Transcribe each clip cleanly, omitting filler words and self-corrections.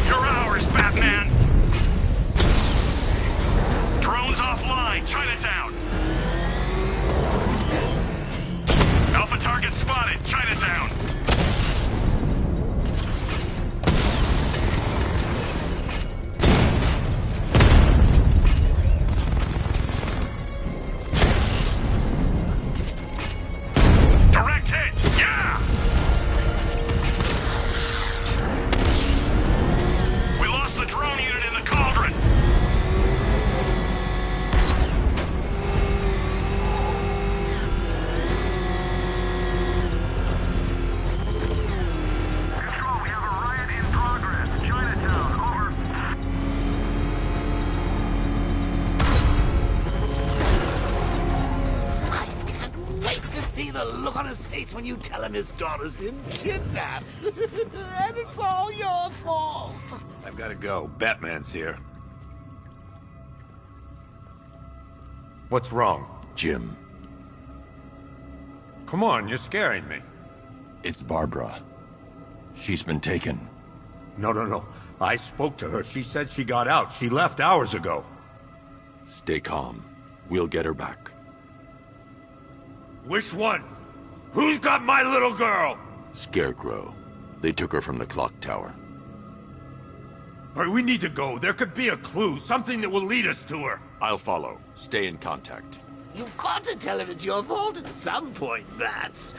You're ours, Batman! Drones offline, Chinatown! Alpha target spotted, Chinatown! Direct hit! Yeah! We lost the drone unit in the cauldron! Control, we have a riot in progress. Chinatown, over. I can't wait to see the look on his face when you tell him his daughter's been kidnapped. And it's all your fault. I've got to go. Batman's here. What's wrong? Jim, Come on, you're scaring me. it's Barbara. She's been taken. No. I spoke to her. She said she got out. She left hours ago. Stay calm. We'll get her back. Which one? Who's got my little girl? Scarecrow. They took her from the clock tower. All right, we need to go. There could be a clue, something that will lead us to her. I'll follow. Stay in contact. You've got to tell him it's your fault at some point, Bats.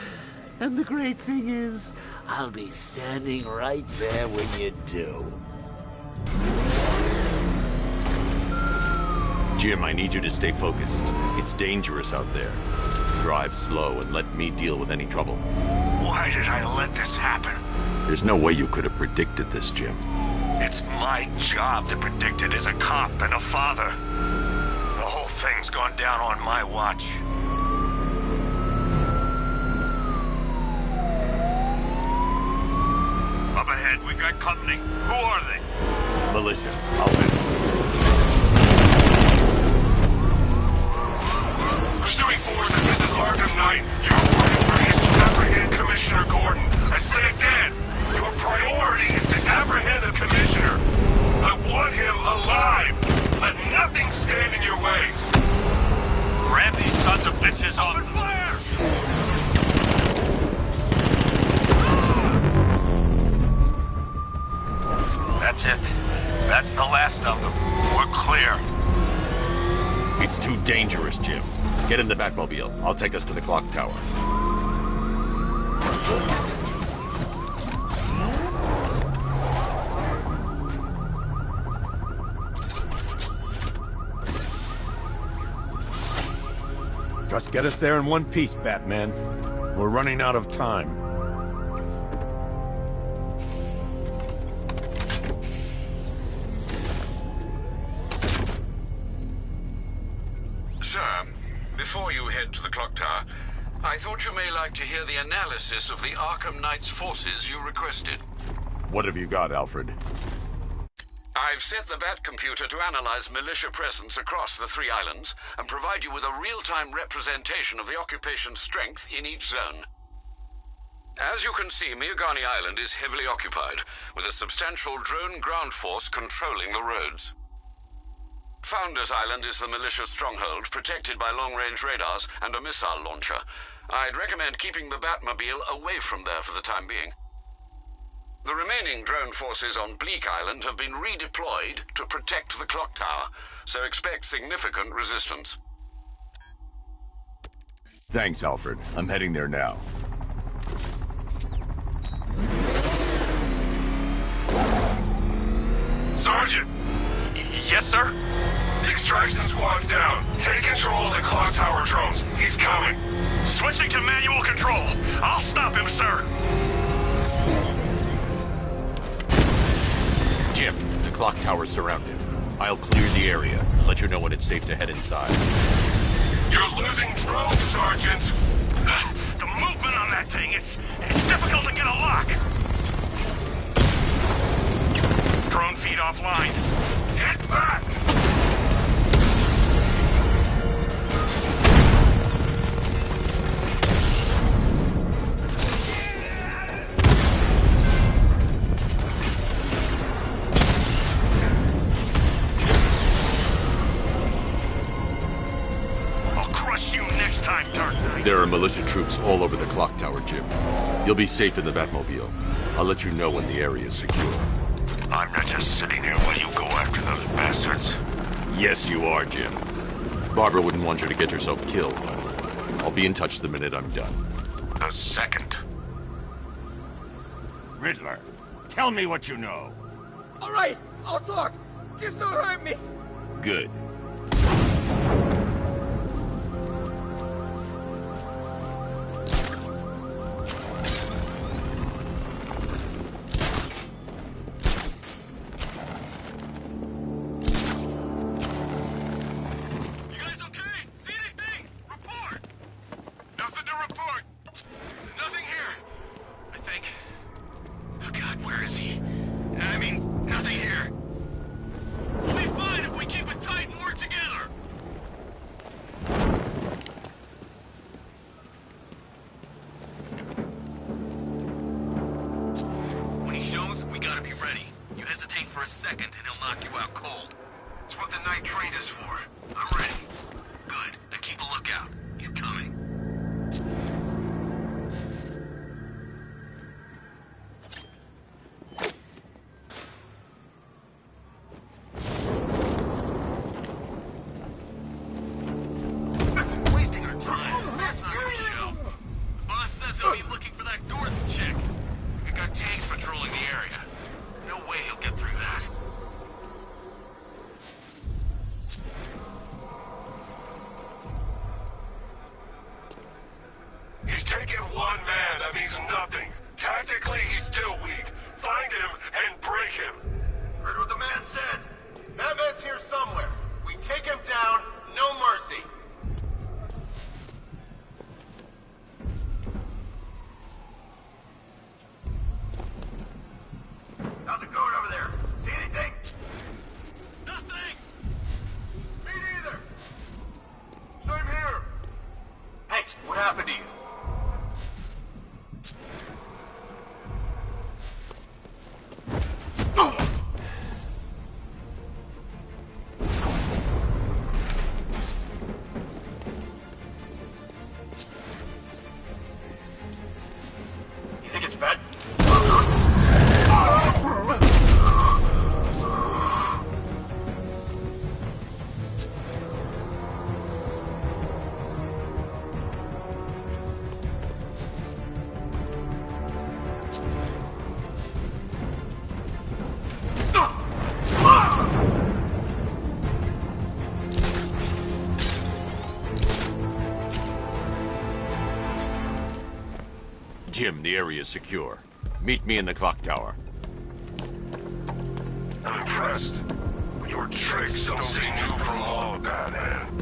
And the great thing is, I'll be standing right there when you do. Jim, I need you to stay focused. It's dangerous out there. Drive slow and let me deal with any trouble. Why did I let this happen? There's no way you could have predicted this, Jim. It's my job to predict it as a cop and a father. The whole thing's gone down on my watch. Up ahead, we got company. Who are they? Militia, I'll win. Pursuing forces, this is Arkham Knight. Your priority is to apprehend Commissioner Gordon. I say again, your priority is to apprehend the Commissioner. I want him alive. Let nothing stand in your way. Grab these sons of bitches off. Open fire! That's it. That's the last of them. We're clear. It's too dangerous, Jim. Get in the Batmobile. I'll take us to the clock tower. Just get us there in one piece, Batman. We're running out of time. Sir, before you head to the clock tower, I thought you may like to hear the analysis of the Arkham Knight's forces you requested. What have you got, Alfred? I've set the Bat computer to analyze militia presence across the 3 islands and provide you with a real-time representation of the occupation's strength in each zone. As you can see, Miagani Island is heavily occupied, with a substantial drone ground force controlling the roads. Founders Island is the militia stronghold, protected by long-range radars and a missile launcher. I'd recommend keeping the Batmobile away from there for the time being. The remaining drone forces on Bleak Island have been redeployed to protect the clock tower, so expect significant resistance. Thanks, Alfred. I'm heading there now. Sergeant! Yes, sir? The extraction squad's down. Take control of the clock tower drones. He's coming. Switching to manual control. I'll stop him, sir. Jim, the clock tower's surrounded. I'll clear the area and let you know when it's safe to head inside. You're losing drones, Sergeant. The movement on that thing, it's difficult to get a lock. Drone feed offline. Hit back! militia troops all over the clock tower, Jim. You'll be safe in the Batmobile. I'll let you know when the area is secure. I'm not just sitting here while you go after those bastards. Yes, you are, Jim. Barbara wouldn't want you to get yourself killed. I'll be in touch the minute I'm done. The second. Riddler, tell me what you know. All right, I'll talk. Just don't hurt me. Good. Jim, the area is secure. Meet me in the clock tower. I'm impressed. Your tricks don't seem new from all, Batman.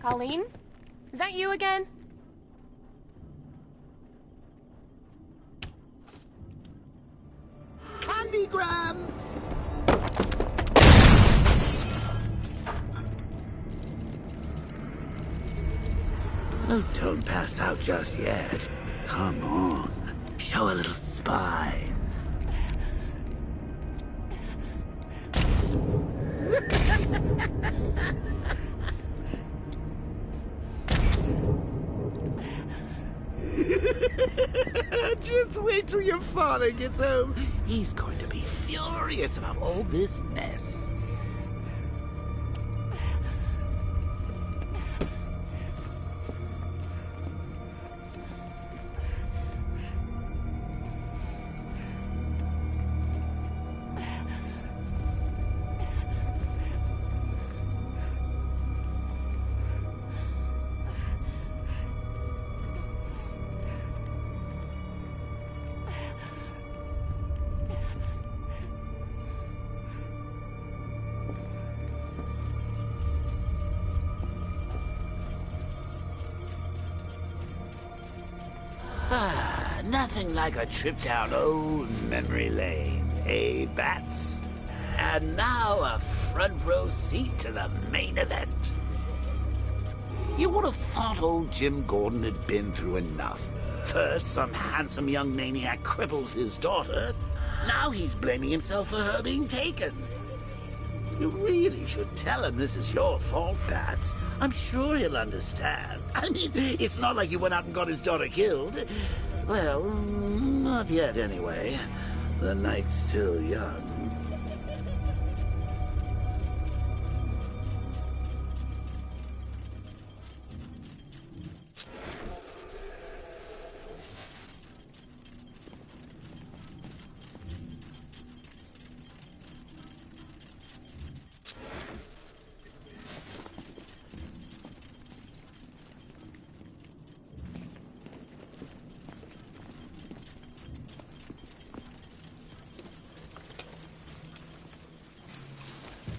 Colleen? Is that you again? Candygram! Oh, don't pass out just yet. Come on. Show a little spine. Just wait till your father gets home. He's going to be furious about all this mess. Nothing like a trip down old memory lane, eh, Bats? And now a front row seat to the main event. You would have thought old Jim Gordon had been through enough. First, some handsome young maniac cripples his daughter. Now he's blaming himself for her being taken. You really should tell him this is your fault, Bats. I'm sure he'll understand. I mean, it's not like you went out and got his daughter killed. Well, not yet anyway. The night's still young.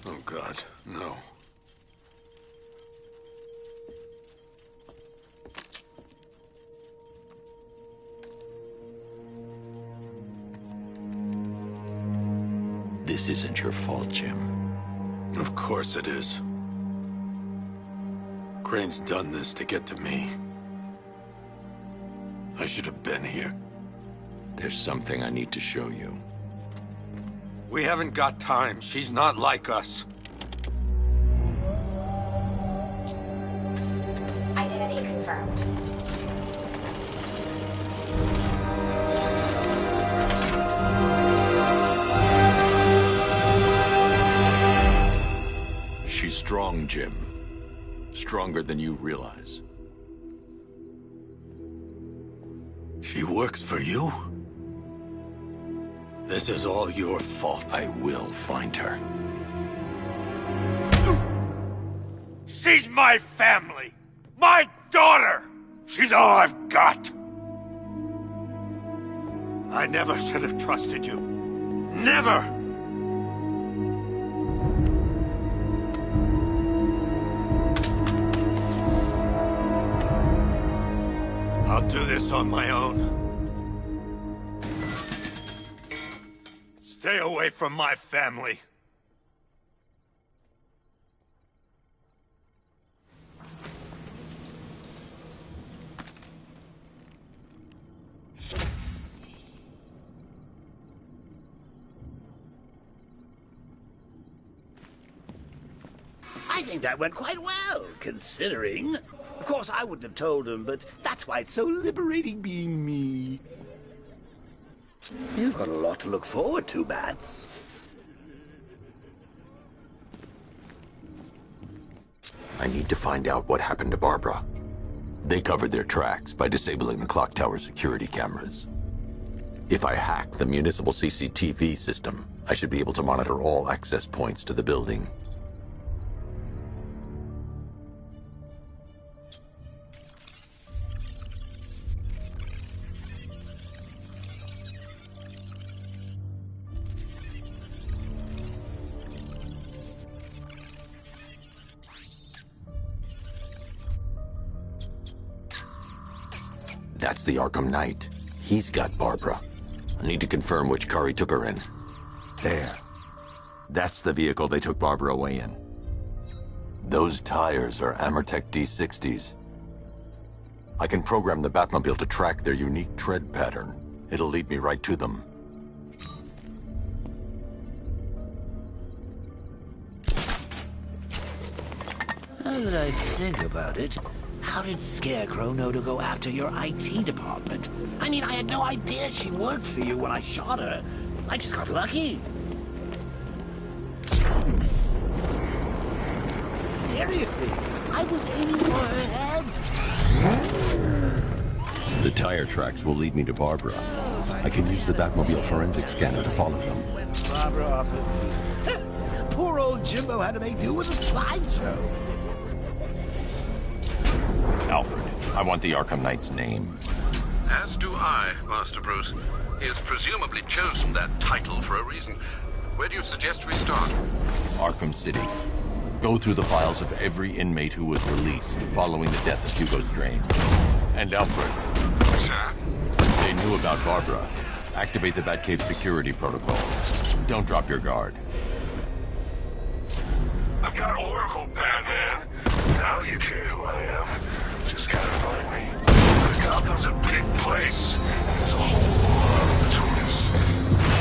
Oh, God, no. This isn't your fault, Jim. Of course it is. Crane's done this to get to me. I should have been here. There's something I need to show you. We haven't got time. She's not like us. Identity confirmed. She's strong, Jim. Stronger than you realize. She works for you? This is all your fault. I will find her. She's my family! My daughter! She's all I've got! I never should have trusted you. Never! I'll do this on my own. Stay away from my family. I think that went quite well, considering. Of course, I wouldn't have told him, but that's why it's so liberating being me. You've got a lot to look forward to, Bats. I need to find out what happened to Barbara. They covered their tracks by disabling the clock tower security cameras. If I hack the municipal CCTV system, I should be able to monitor all access points to the building. That's the Arkham Knight. He's got Barbara. I need to confirm which car he took her in. There. That's the vehicle they took Barbara away in. Those tires are Amertec D60s. I can program the Batmobile to track their unique tread pattern. It'll lead me right to them. Now that I think about it, how did Scarecrow know to go after your IT department? I mean, I had no idea she worked for you when I shot her. I just got lucky. Seriously, I was aiming for her head. The tire tracks will lead me to Barbara. I can use the Batmobile forensic scanner to follow them. Barbara offered. Poor old Jimbo had to make do with a slideshow. Alfred, I want the Arkham Knight's name. As do I, Master Bruce. He has presumably chosen that title for a reason. Where do you suggest we start? Arkham City. Go through the files of every inmate who was released following the death of Hugo Strange. And Alfred. Sir? They knew about Barbara. Activate the Batcave security protocol. Don't drop your guard. I've got Oracle, Batman. Now you care who I am. Just gotta find me. But Gotham's a big place. There's a whole lot between us.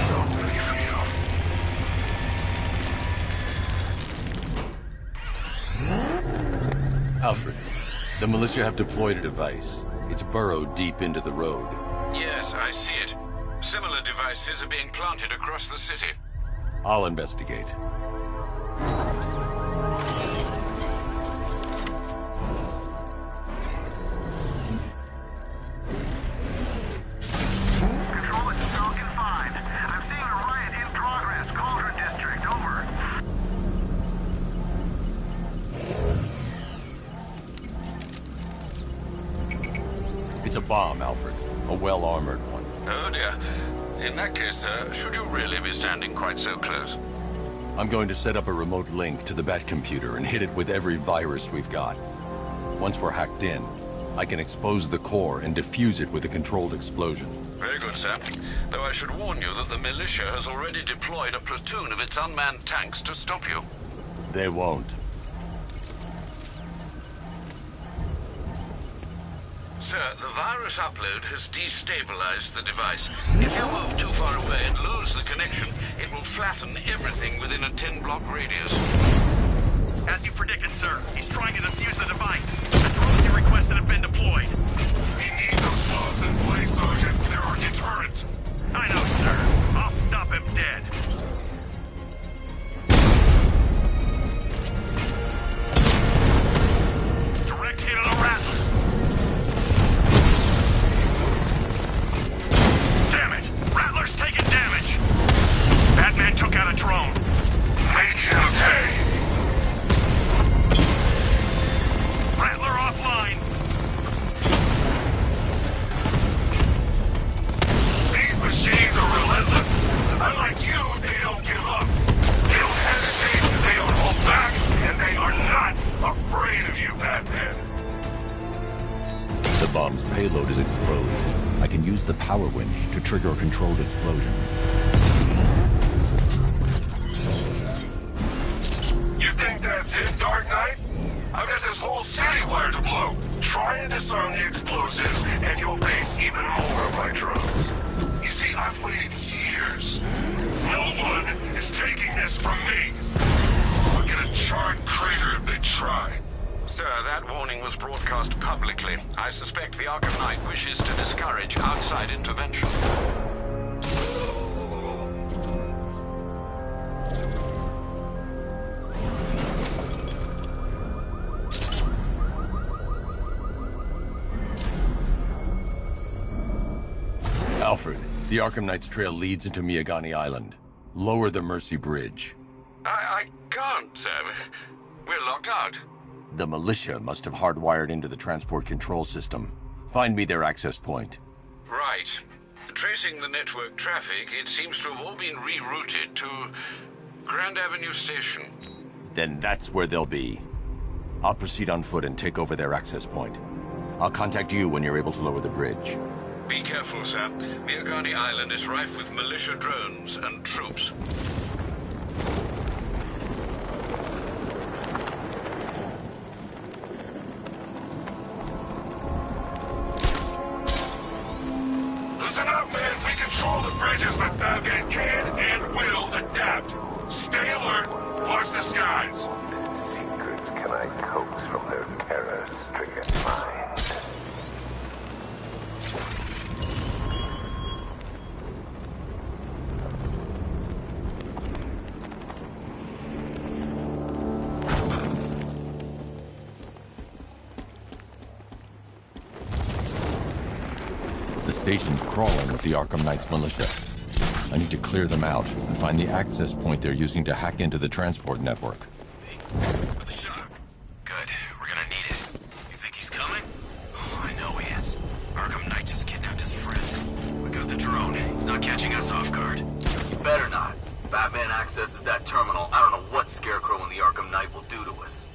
Don't really feel. Alfred, the militia have deployed a device. It's burrowed deep into the road. Yes, I see it. Similar devices are being planted across the city. I'll investigate. Control, it's Falcon 5. I'm seeing a riot in progress. Cauldron District, over. It's a bomb, Alfred. A well-armored one. Oh dear. In that case, should you really be standing quite so close? I'm going to set up a remote link to the Batcomputer and hit it with every virus we've got. Once we're hacked in, I can expose the core and defuse it with a controlled explosion. Very good, sir. Though I should warn you that the militia has already deployed a platoon of its unmanned tanks to stop you. They won't. Sir, the virus upload has destabilized the device. If you move too far away and lose the connection, it will flatten everything within a 10-block radius. As you predicted, sir, he's trying to defuse the device. The drones you requested have been deployed. We need those bombs in place, Sergeant. They're our deterrent. I know, sir. I'll stop him dead. Direct hit on the Rattler. Damn it! Rattler's taking damage. Batman took out a drone. Make him pay. Rattler offline. These machines are relentless. Unlike you, they don't give up. They don't hesitate, they don't hold back, and they are not afraid of you, Batman. The bomb's payload is exposed. I can use the power winch to trigger a controlled explosion. You think that's it, Dark Knight? I've got this whole city wired to blow. Try and disarm the explosives, and you'll face even more of my drones. You see, I've waited years. No one is taking this from me. We'll get a charred crater if they try. Sir, that warning was broadcast publicly. I suspect the Arkham Knight wishes to discourage outside intervention. Alfred, the Arkham Knight's trail leads into Miagani Island. Lower the Mercy Bridge. I can't, sir. We're locked out. The militia must have hardwired into the transport control system. Find me their access point. Right. Tracing the network traffic, it seems to have all been rerouted to Grand Avenue Station. Then that's where they'll be. I'll proceed on foot and take over their access point. I'll contact you when you're able to lower the bridge. Be careful, sir. Miagani Island is rife with militia drones and troops. control the bridges, but Batman can and will adapt. Stay alert. Watch the skies. Secrets can I coax from their terror-stricken mind? The station's crawling with the Arkham Knight's militia. I need to clear them out and find the access point they're using to hack into the transport network. With the shock. Good. We're gonna need it. You think he's coming? Oh, I know he is. Arkham Knight just kidnapped his friend. We got the drone. He's not catching us off guard. You better not. Batman accesses that terminal. I don't know what Scarecrow and the Arkham Knight will do to us.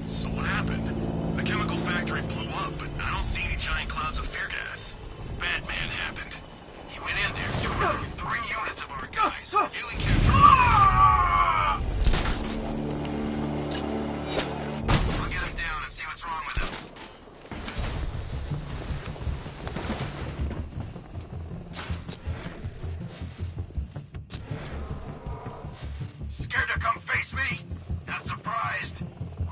So what happened? The chemical factory blew up, but I don't see any giant clouds of fear gas. Batman happened. He went in there, took out 3 units of our guys, nearly captured. I'll get him down and see what's wrong with him. Scared to come face me? Not surprised.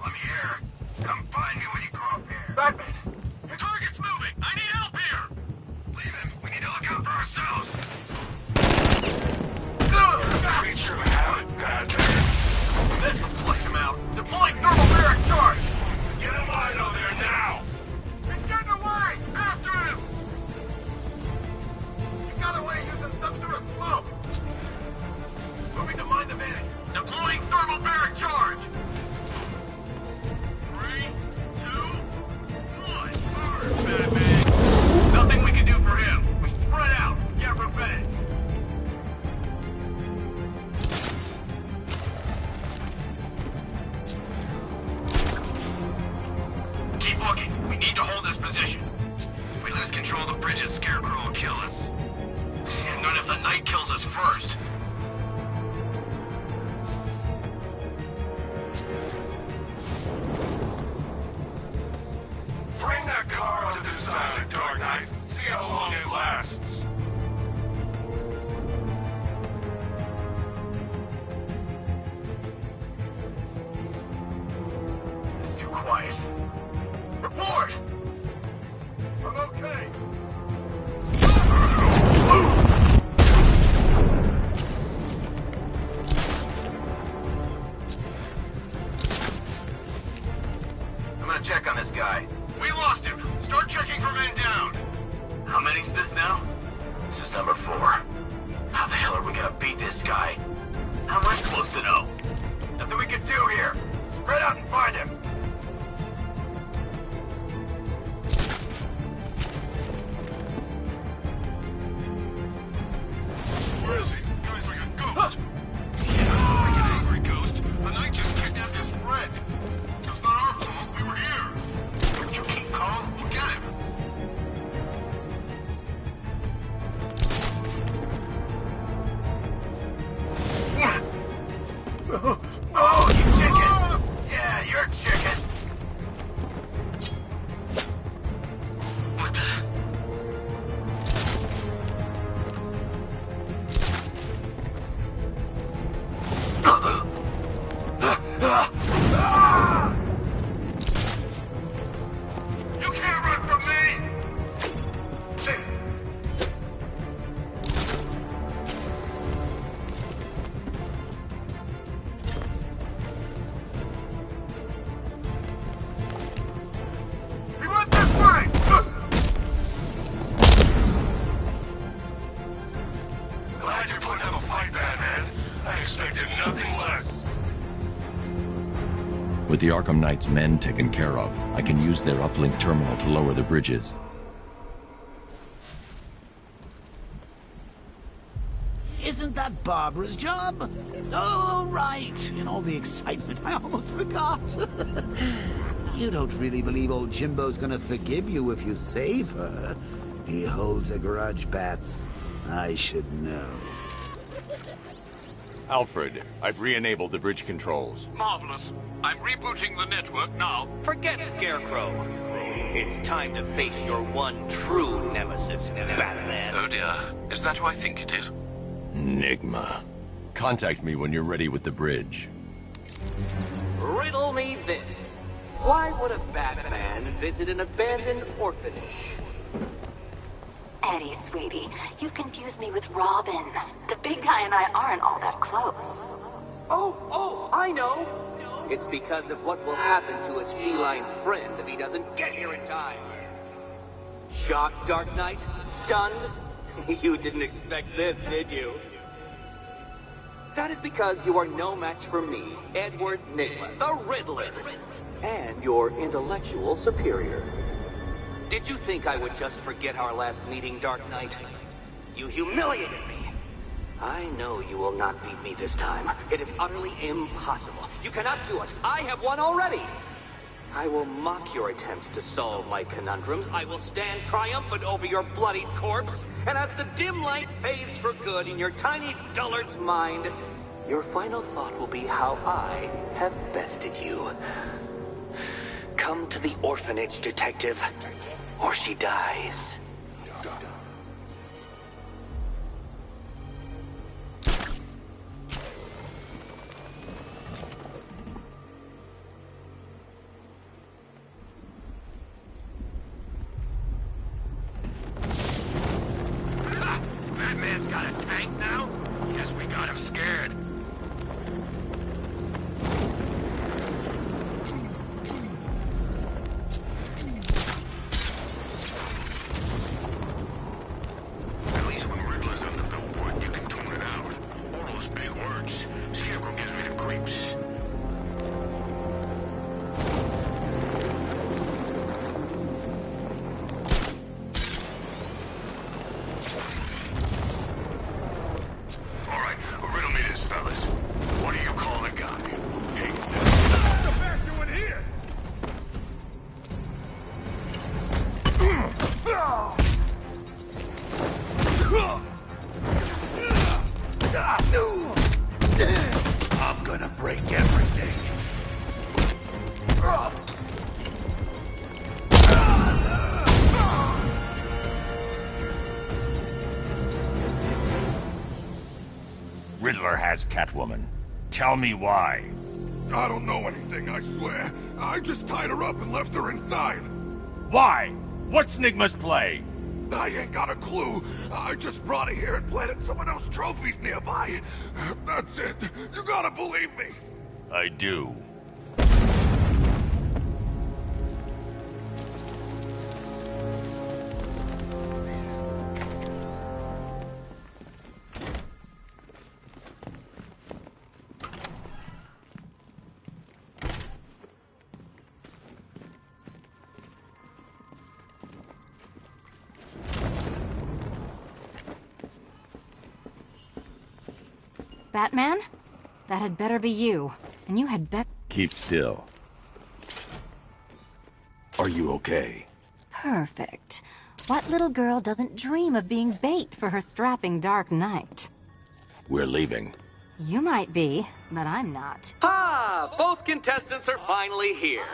I'm here. Come find me when you grow up here. Batman! Your target's moving! I need help here! Leave him. We need to look out for ourselves. Creature of habit, Batman. This will flush him out. Deploying thermal barrack charge! Get him out of there now! He's getting away! After him! He got away using some sort of smoke. Moving to mine the man. Deploying thermal barrack charge! 3, 2, 1. Forward, Batman. Nothing we can do for him. We spread out. Get revenge. Keep looking. We need to hold this position. If we lose control of the bridges, Scarecrow will kill us. And none if the Knight kills us first. Bring that car onto this island, Dark Knight. See how long it lasts. It's too quiet. Report! I'm okay. I'm gonna check on this guy. We lost him. Start checking for men down. How many's this now? This is number 4. How the hell are we gonna beat this guy? How am I supposed to know? Nothing we can do here. Spread out and find him. Where is he? Guy's like a ghost. Yeah, like an angry ghost. The Knight just kidnapped his friend. It's not our fault. We were here. Don't you keep calm? We'll get him. Oh, you chicken! Yeah, you're chicken. What the? You can't run from me! He went this way! Glad you're putting up a fight, Batman. I expected nothing less. With the Arkham Knight's men taken care of, I can use their uplink terminal to lower the bridges. Isn't that Barbara's job? Oh, right. In all the excitement, I almost forgot. You don't really believe old Jimbo's gonna forgive you if you save her. He holds a grudge, Bats. I should know. Alfred, I've re-enabled the bridge controls. Marvelous. I'm rebooting the network now. Forget Scarecrow. It's time to face your one true nemesis, Batman. Oh dear. Is that who I think it is? Enigma. Contact me when you're ready with the bridge. Riddle me this. Why would a Batman visit an abandoned orphanage? Eddie, sweetie, you confused me with Robin. The big guy and I aren't all that close. Oh, I know. It's because of what will happen to his feline friend if he doesn't get here in time. Shocked, Dark Knight? Stunned? You didn't expect this, did you? That is because you are no match for me, Edward Nygma, the Riddler, and your intellectual superior. Did you think I would just forget our last meeting, Dark Knight? You humiliated me. I know you will not beat me this time. It is utterly impossible. You cannot do it. I have won already. I will mock your attempts to solve my conundrums. I will stand triumphant over your bloodied corpse. And as the dim light fades for good in your tiny dullard's mind, your final thought will be how I have bested you. Come to the orphanage, detective, or she dies. Batman's got a tank now? Guess we got him scared. At least when Riddler's on the billboard, you can tone it out. All those big words. Scarecrow gives me the creeps. Fellas, what do you call a guy? What the heck you in here? I'm gonna break everything. Riddler has Catwoman. Tell me why. I don't know anything, I swear. I just tied her up and left her inside. Why? What's Nygma's play? I ain't got a clue. I just brought her here and planted some of those trophies nearby. That's it. You gotta believe me. I do. Batman? That had better be you. And you had better... Keep still. Are you okay? Perfect. What little girl doesn't dream of being bait for her strapping Dark Knight? We're leaving. You might be, but I'm not. Ah, both contestants are finally here.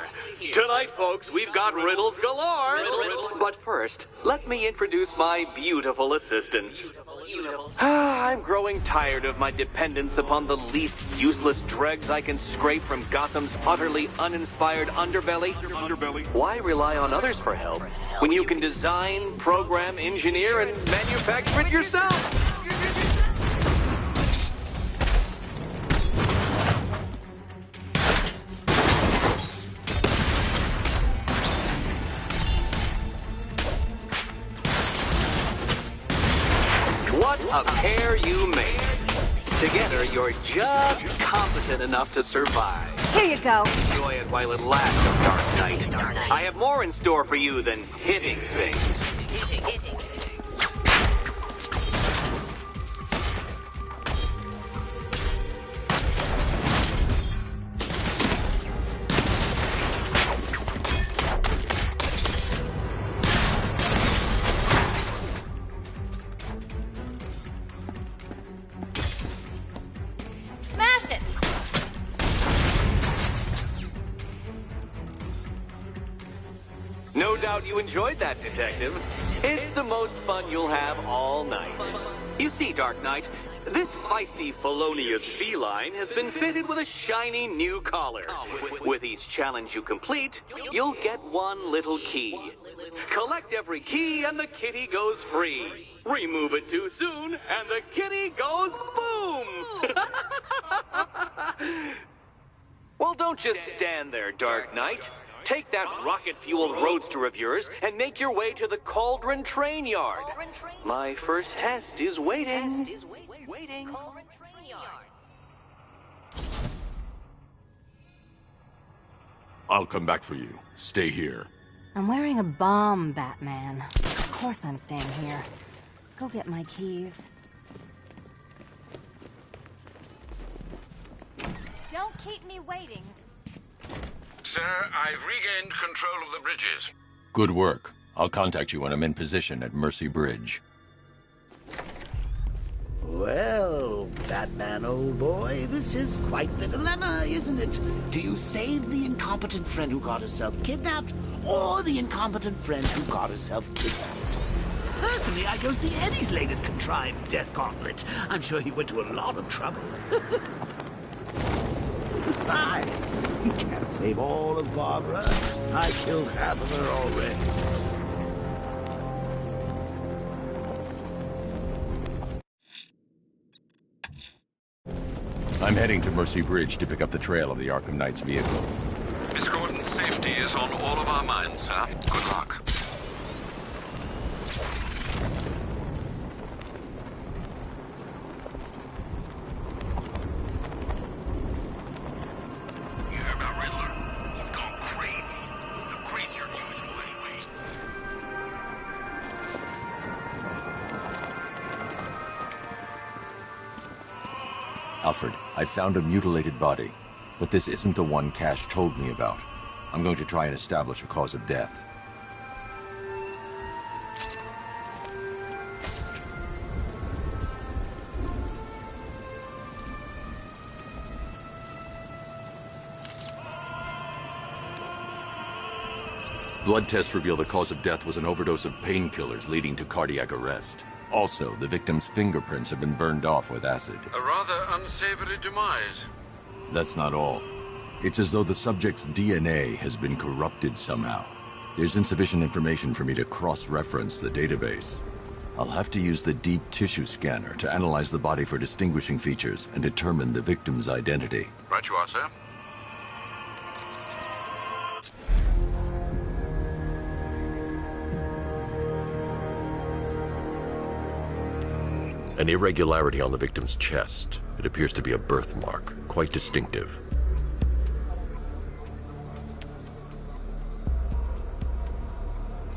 Tonight, folks, we've got riddles galore. But first, let me introduce my beautiful assistants. I'm growing tired of my dependence upon the least useless dregs I can scrape from Gotham's utterly uninspired underbelly. Why rely on others for help when you can design, program, engineer, and manufacture it yourself? What a pair you made. Together, you're just competent enough to survive. Here you go. Enjoy it while it lasts, Dark Knight. I have more in store for you than hitting things. No doubt you enjoyed that, Detective. It's the most fun you'll have all night. You see, Dark Knight, this feisty felonious feline has been fitted with a shiny new collar. With each challenge you complete, you'll get one little key. Collect every key and the kitty goes free. Remove it too soon and the kitty goes boom! Well, don't just stand there, Dark Knight. Take that rocket-fueled roadster of yours and make your way to the Cauldron Train Yard. My first test is waiting. I'll come back for you. Stay here. I'm wearing a bomb, Batman. Of course I'm staying here. Go get my keys. Don't keep me waiting. Sir, I've regained control of the bridges. Good work. I'll contact you when I'm in position at Mercy Bridge. Well, Batman, old boy, this is quite the dilemma, isn't it? Do you save the incompetent friend who got herself kidnapped, or the incompetent friend who got herself kidnapped? Personally, I'd go see Eddie's latest contrived death gauntlet. I'm sure he went to a lot of trouble. Besides, you can't save all of Barbara. I killed half of her already. I'm heading to Mercy Bridge to pick up the trail of the Arkham Knight's vehicle. Miss Gordon's safety is on all of our minds, sir. Good luck. You heard about Riddler? He's gone crazy. Crazier than usual, anyway. Alfred, I found a mutilated body, but this isn't the one Cash told me about. I'm going to try and establish a cause of death. Blood tests reveal the cause of death was an overdose of painkillers leading to cardiac arrest. Also, the victim's fingerprints have been burned off with acid. A rather unsavory demise. That's not all. It's as though the subject's DNA has been corrupted somehow. There's insufficient information for me to cross-reference the database. I'll have to use the deep tissue scanner to analyze the body for distinguishing features and determine the victim's identity. Right you are, sir. An irregularity on the victim's chest. It appears to be a birthmark, quite distinctive.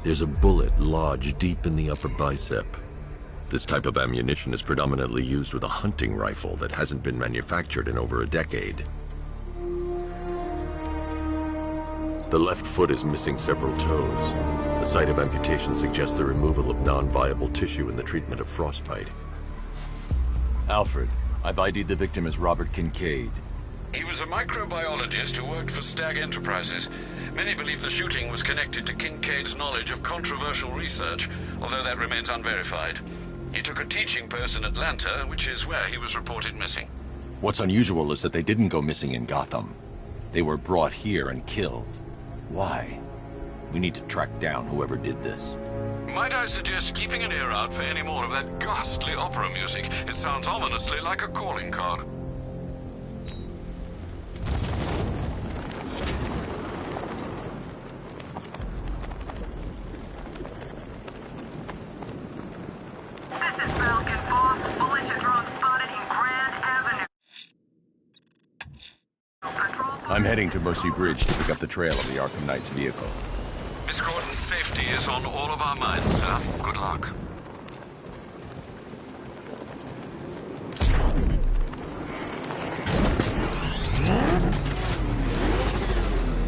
There's a bullet lodged deep in the upper bicep. This type of ammunition is predominantly used with a hunting rifle that hasn't been manufactured in over a decade. The left foot is missing several toes. The site of amputation suggests the removal of non-viable tissue in the treatment of frostbite. Alfred, I've ID'd the victim as Robert Kincaid. He was a microbiologist who worked for Stag Enterprises. Many believe the shooting was connected to Kincaid's knowledge of controversial research, although that remains unverified. He took a teaching post in Atlanta, which is where he was reported missing. What's unusual is that they didn't go missing in Gotham. They were brought here and killed. Why? We need to track down whoever did this. Might I suggest keeping an ear out for any more of that ghastly opera music? It sounds ominously like a calling card. This is Falcon 4. Militia drone spotted in Grand Avenue. I'm heading to Mercy Bridge to pick up the trail of the Arkham Knight's vehicle. Miss Gordon's safety is on all of our minds, sir. Good luck.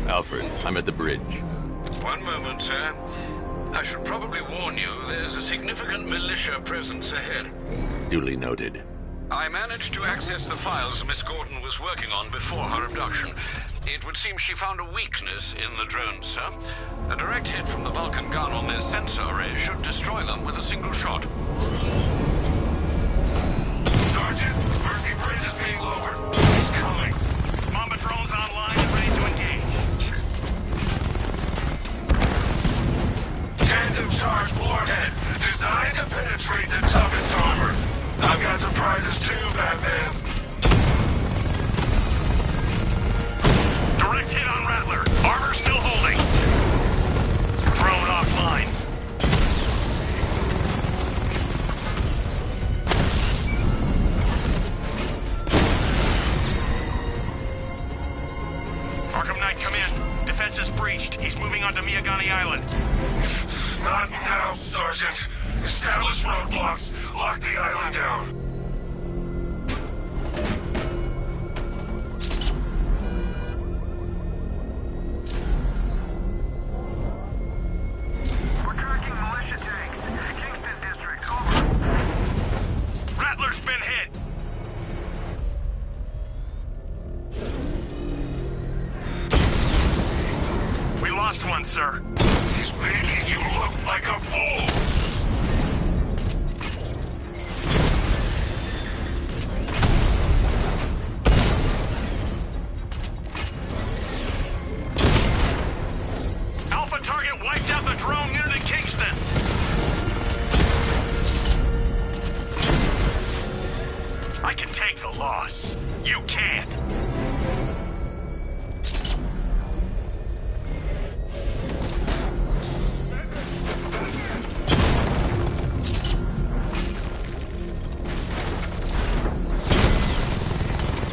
Alfred, I'm at the bridge. One moment, sir. I should probably warn you, there's a significant militia presence ahead. Duly noted. I managed to access the files Miss Gordon was working on before her abduction. It would seem she found a weakness in the drones, sir. A direct hit from the Vulcan gun on their sensor array should destroy them with a single shot. Sergeant, Mercy Bridge is being lowered. He's coming. Mamba drones online and ready to engage. Tandem charge warhead, designed to penetrate the toughest armor. I've got surprises too, Batman. Direct hit on Rattler. Armor still holding. Drone offline. Arkham Knight, come in. Defense is breached. He's moving onto Miyagani Island. Not now, Sergeant. Establish roadblocks. Lock the island down. We're tracking militia tanks. Kingston District, over. Rattler's been hit. We lost one, sir. He's making you look like a fool. Alpha target wiped out the drone unit in Kingston. I can take the loss. You can't.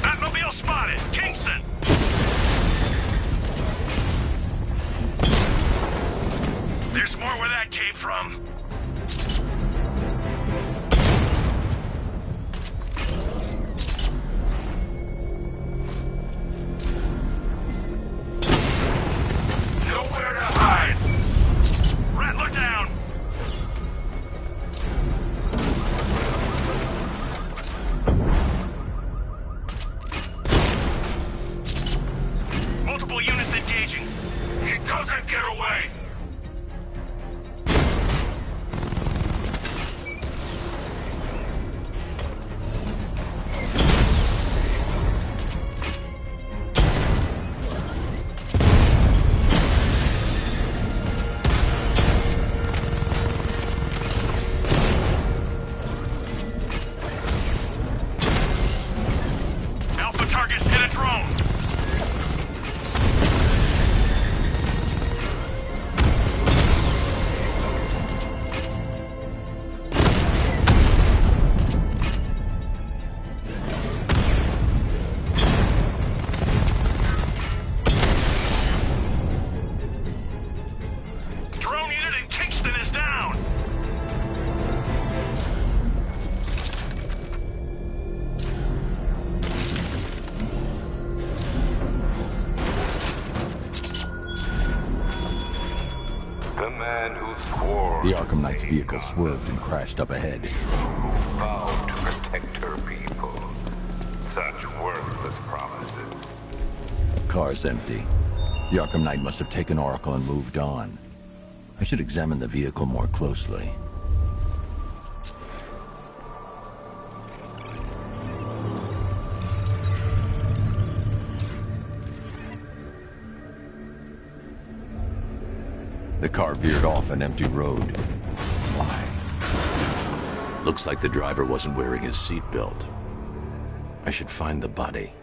Batmobile spotted. Kingston. There's more where that came from. Nowhere to hide. Rattler down. Multiple units engaging. He doesn't get away. Alpha targets hit a drone. Drone unit in Kingston is down. The man who swore The Arkham Knight's vehicle swerved and crashed up ahead. vowed to protect her people. Such worthless promises. Car's empty. The Arkham Knight must have taken Oracle and moved on. I should examine the vehicle more closely. The car veered off an empty road. Why? Looks like the driver wasn't wearing his seatbelt. I should find the body.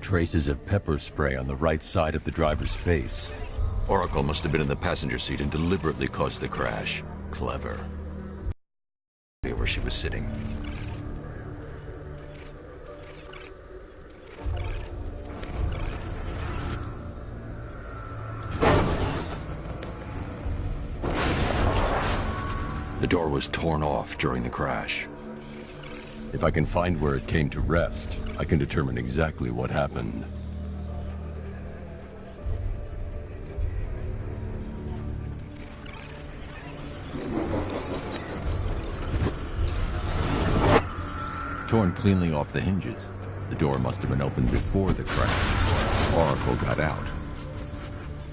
Traces of pepper spray on the right side of the driver's face. Oracle must have been in the passenger seat and deliberately caused the crash. Clever. Where she was sitting. The door was torn off during the crash. If I can find where it came to rest, I can determine exactly what happened. torn cleanly off the hinges. The door must have been opened before the crash. Oracle got out.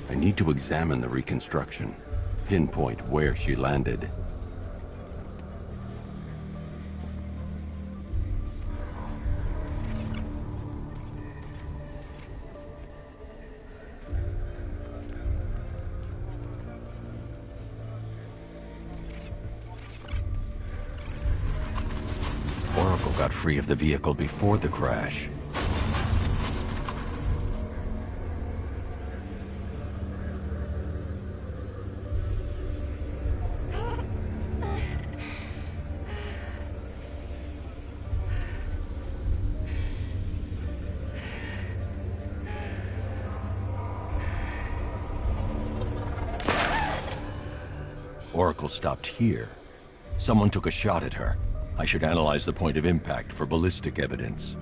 I need to examine the reconstruction, pinpoint where she landed. Oracle got free of the vehicle before the crash. Oracle stopped here. Someone took a shot at her. I should analyze the point of impact for ballistic evidence.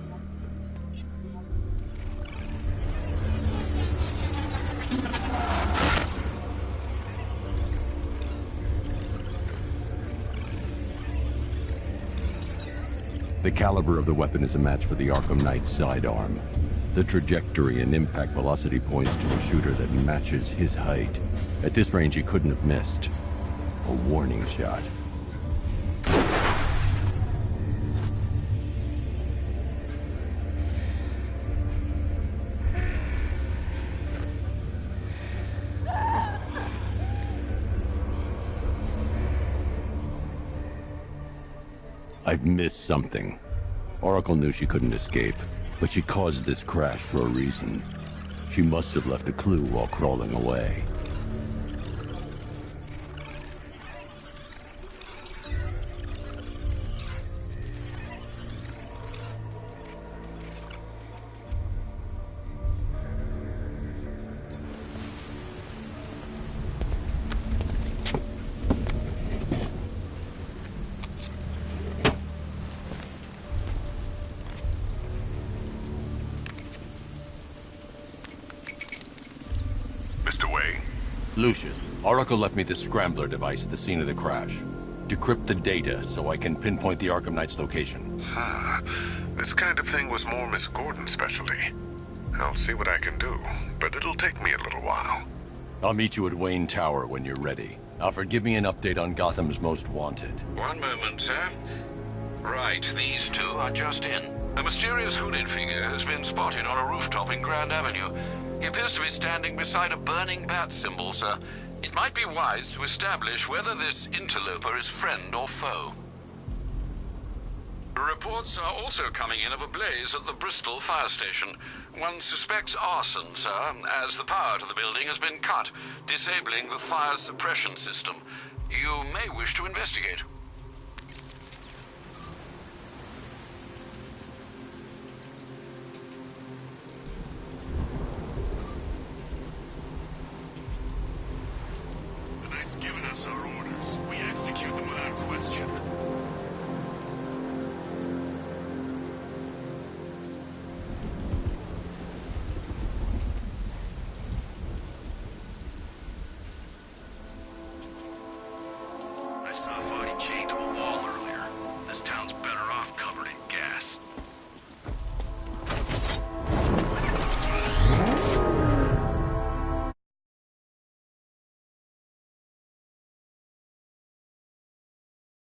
The caliber of the weapon is a match for the Arkham Knight's sidearm. The trajectory and impact velocity points to a shooter that matches his height. At this range, he couldn't have missed. A warning shot. I've missed something. Oracle knew she couldn't escape, but she caused this crash for a reason. She must have left a clue while crawling away. Lucius, Oracle left me the scrambler device at the scene of the crash. Decrypt the data so I can pinpoint the Arkham Knight's location. This kind of thing was more Miss Gordon's specialty. I'll see what I can do, but it'll take me a little while. I'll meet you at Wayne Tower when you're ready. Alfred, give me an update on Gotham's Most Wanted. One moment, sir. Right, these two are just in. A mysterious hooded figure has been spotted on a rooftop in Grand Avenue. He appears to be standing beside a burning bat symbol, sir. It might be wise to establish whether this interloper is friend or foe. Reports are also coming in of a blaze at the Bristol fire station. One suspects arson, sir, as the power to the building has been cut, disabling the fire suppression system. You may wish to investigate. The Knight's given us our orders. We execute them without question.